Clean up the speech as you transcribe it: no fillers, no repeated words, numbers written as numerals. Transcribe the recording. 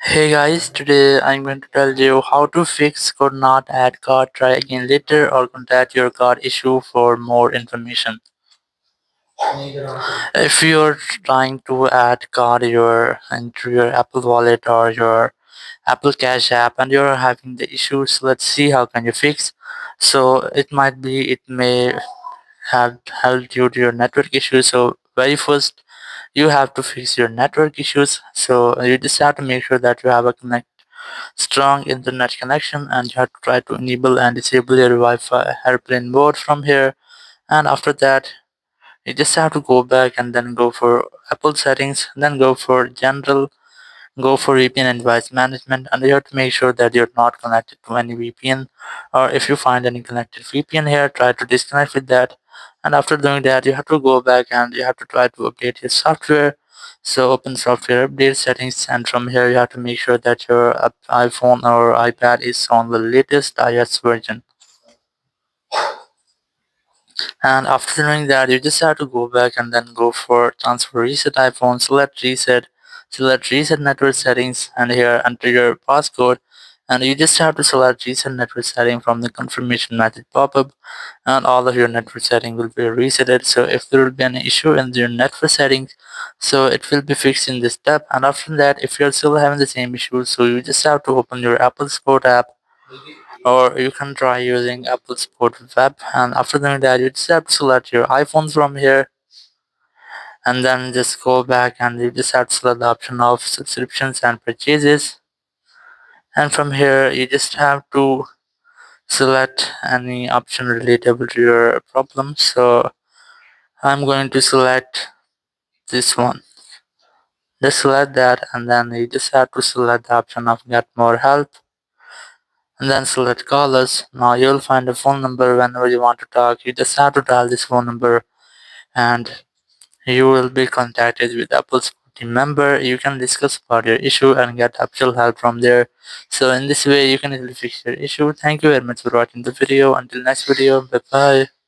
Hey guys, today I'm going to tell you how to fix could not add card, try again later, or contact your card issue for more information. If you're trying to add card into your Apple Wallet or your Apple Cash app and you're having the issues, let's see how can you fix. So it may have held due to your network issues. So very first you have to fix your network issues. So you just have to make sure that you have a strong internet connection, and you have to try to enable and disable your Wi-Fi airplane mode from here. And after that you just have to go back and then go for Apple settings, then go for general, go for VPN and device management, and you have to make sure that you're not connected to any VPN, or if you find any connected VPN here, try to disconnect with that. And after doing that, you have to go back and you have to try to update your software. So open software update settings, and from here you have to make sure that your iPhone or iPad is on the latest iOS version. And after doing that, you just have to go back and then go for transfer reset iPhone, select reset network settings, and here enter your passcode. And you just have to select reset network setting from the confirmation method pop-up, and all of your network setting will be resetted. So if there will be an issue in your network settings, so it will be fixed in this step. And after that, if you're still having the same issue, so you just have to open your Apple Support app, or you can try using Apple Support Web. And after doing that, you just have to select your iPhones from here, and then just go back and you just have to select the option of subscriptions and purchases. And from here, you just have to select any option relatable to your problem. So I'm going to select this one. Just select that, and then you just have to select the option of get more help, and then select callers. Now you'll find a phone number. Whenever you want to talk, you just have to dial this phone number, and you will be contacted with Apple's team member. You can discuss about your issue and get actual help from there. So in this way you can easily fix your issue. Thank you very much for watching the video. Until next video, bye bye.